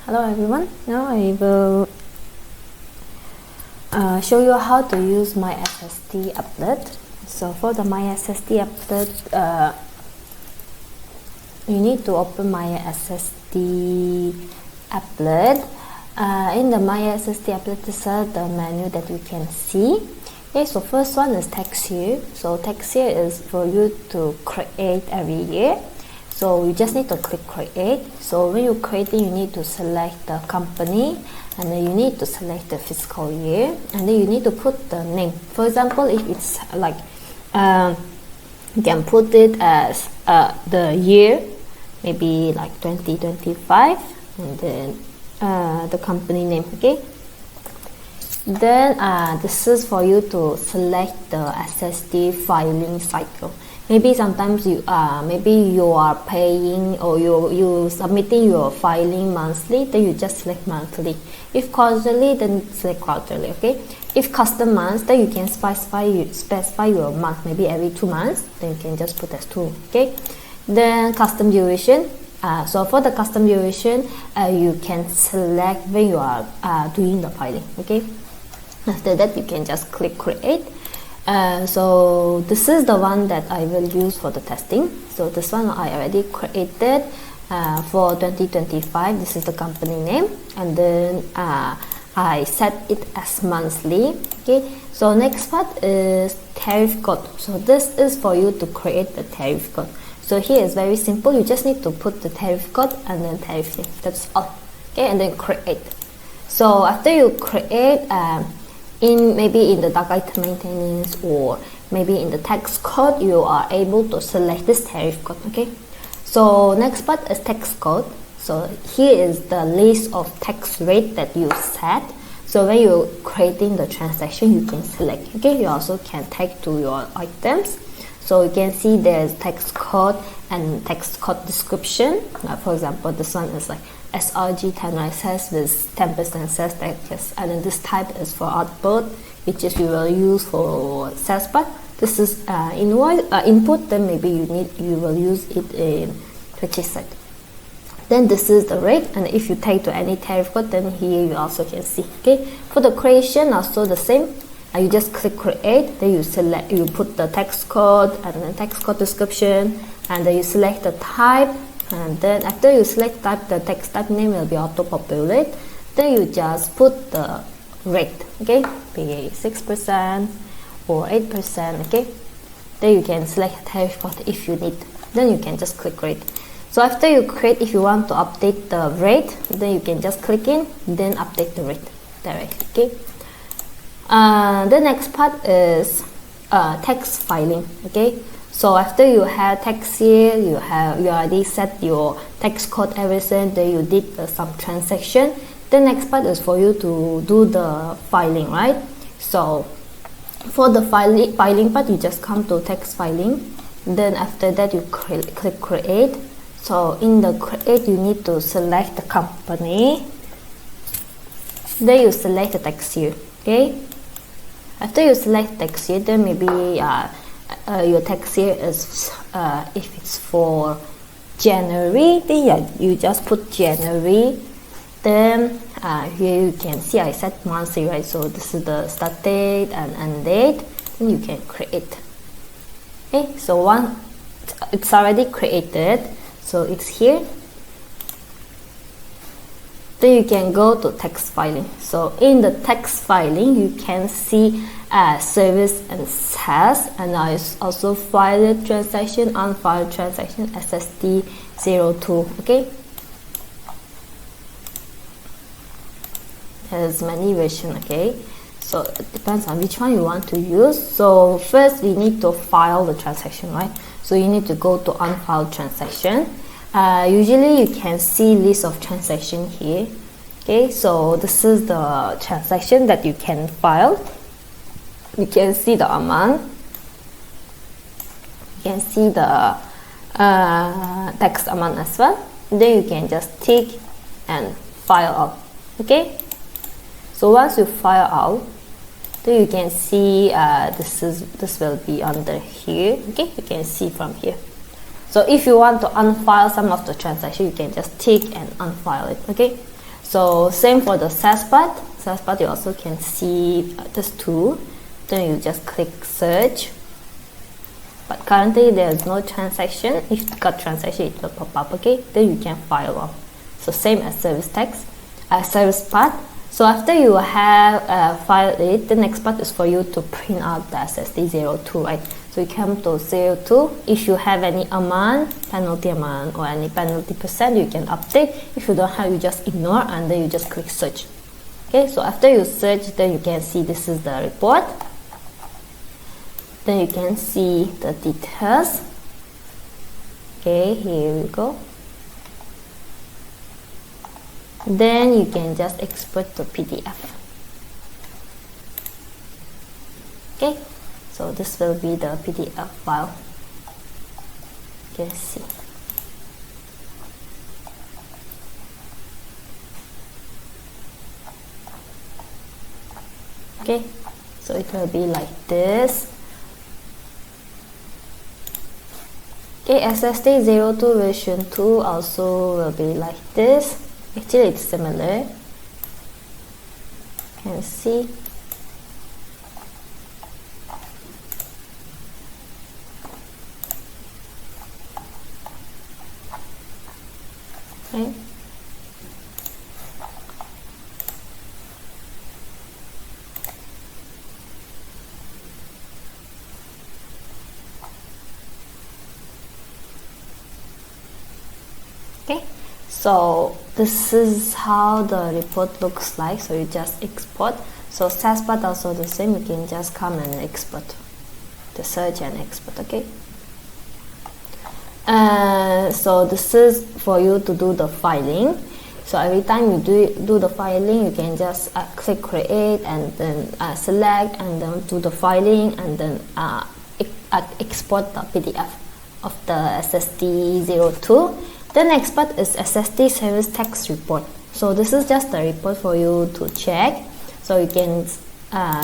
Hello everyone, now I will show you how to use My SST Applet. So for the My SST Applet, you need to open My SST Applet. In the My SST Applet, this is the menu that you can see. Okay, so first one is tax year. So tax year is for you to create every year. So you just need to click create. So when you're creating, you need to select the company, and then you need to select the fiscal year, and then you need to put the name. For example, if it's like you can put it as the year, maybe like 2025, and then the company name. Okay, then this is for you to select the SST filing cycle. Maybe sometimes you are paying, or you submitting your filing monthly, then you just select monthly. If quarterly, then select quarterly. Okay, if custom months, then you can specify your month, maybe every 2 months, then you can just put as 2. Okay, then custom duration. So for the custom duration, you can select when you are doing the filing. Okay, after that you can just click create. So this is the one that I will use for the testing. So this one I already created for 2025. This is the company name, and then I set it as monthly. Okay, so next part is tariff code. So this is for you to create the tariff code. So here is very simple. You just need to put the tariff code and then tariff name. That's all. Okay, and then create. So after you create, maybe in the dark item maintenance, or maybe in the tax code, you are able to select this tariff code. Okay, so next part is tax code. So here is the list of tax rate that you set. So when you're creating the transaction, you can select. Okay, you also can tag to your items. So you can see there's tax code and tax code description. For example, this one is like SRG 10 access with 10% sales tax, and then this type is for output, which is we will use for sales part. This is input, then maybe you will use it in purchase side. Then this is the rate, and if you tag to any tariff code, then here you also can see. Okay, for the creation also the same. You just click create, then you put the tax code and then tax code description, and then you select the type, and then after you select type, the tax type name will be auto populate. Then you just put the rate. Okay, be 6% or 8%. Okay, then you can select tariff code if you need. Then you can just click create. So after you create, if you want to update the rate, then you can just click in, then update the rate directly. Okay. The next part is tax filing. Okay, so after you have tax year, you already set your tax code, everything, then you did some transaction. The next part is for you to do the filing, right? So for the filing part, you just come to tax filing, then after that you click create. So in the create, you need to select the company, then you select the tax year. Okay, after you select tax year, then maybe your tax year is if it's for January, then you just put January. Then here you can see I set monthly, right? So this is the start date and end date. Then you can create. Okay, so it's already created, so it's here. Then you can go to tax filing. So in the tax filing, you can see service and sales, and I also filed transaction, unfiled transaction, SST02. Okay, there's many versions. Okay, so it depends on which one you want to use. So first we need to file the transaction, right? So you need to go to unfiled transaction. Usually you can see list of transaction here. Okay, so this is the transaction that you can file. You can see the amount. You can see the tax amount as well. Then you can just tick and file out. Okay, so once you file out, then you can see this will be under here. Okay, you can see from here. So if you want to unfile some of the transaction, you can just tick and unfile it. Okay, So same for the SAS part. SAS part you also can see this two. Then you just click search. But currently there is no transaction. If you got transaction, it will pop up. Okay, then you can file off. So same as service text, service part. So after you have filed it, the next part is for you to print out the SST02, right? So you come to 02. If you have any amount, penalty amount or any penalty percent, you can update. If you don't have, you just ignore and then you just click search. Okay, so after you search, then you can see this is the report. Then you can see the details. Okay, here we go. Then you can just export to PDF. Okay, so this will be the PDF file. You can see. Okay, so it will be like this. Okay, SST02 version 2 also will be like this. Actually, it's similar. You can see. Okay. Okay, so this is how the report looks like. So you just export. So SAS part also the same. You can just come and export the search and export. Okay. So this is for you to do the filing. So every time you do the filing, you can just click create and then select and then do the filing and then export the PDF of the SST02. The next part is SST Service Tax Report. So this is just a report for you to check. So you can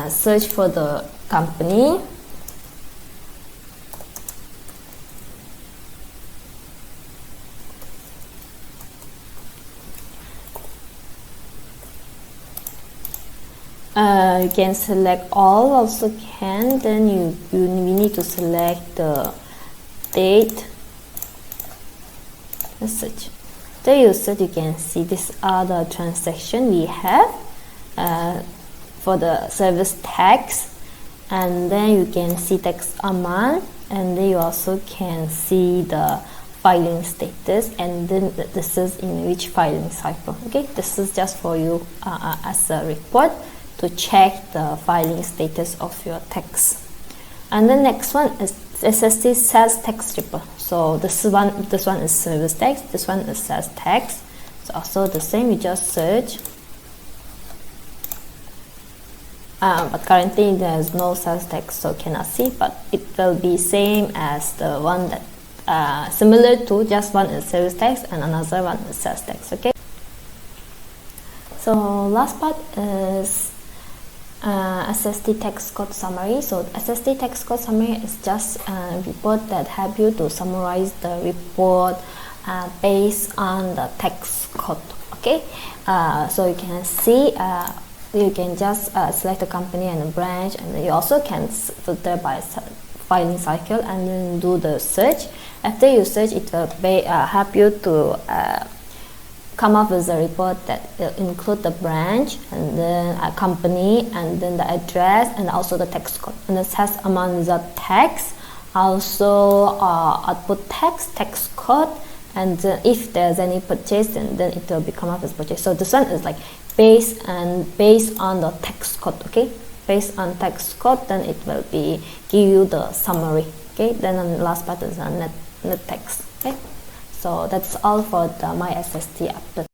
search for the company. You can select all, also can. Then you need to select the date. Search. Then you search, you can see these are the transactions we have for the service tax, and then you can see tax amount, and then you also can see the filing status, and then this is in which filing cycle. Okay, this is just for you as a report to check the filing status of your tax. And the next one is SST Sales Tax Report. So this one is service tax, this one is sales tax. So also the same, you just search. But currently there is no sales tax, so cannot see. But it will be same as the one that similar to, just one is service tax and another one is sales tax. Okay. So last part is SST Tax Code Summary. So SST Tax Code Summary is just a report that help you to summarize the report based on the tax code. Okay, so you can see you can just select the company and the branch, and you also can filter by filing cycle and then do the search. After you search, it will help you to come up with a report that will include the branch and then a company and then the address and also the tax code, and the tax amount without tax, also output tax code, and if there's any purchase, then it will be come up as purchase. So this one is like based on the tax code. Okay, based on tax code, then it will be give you the summary. Okay, then the last part is net tax. Okay. So that's all for the My SST Applet.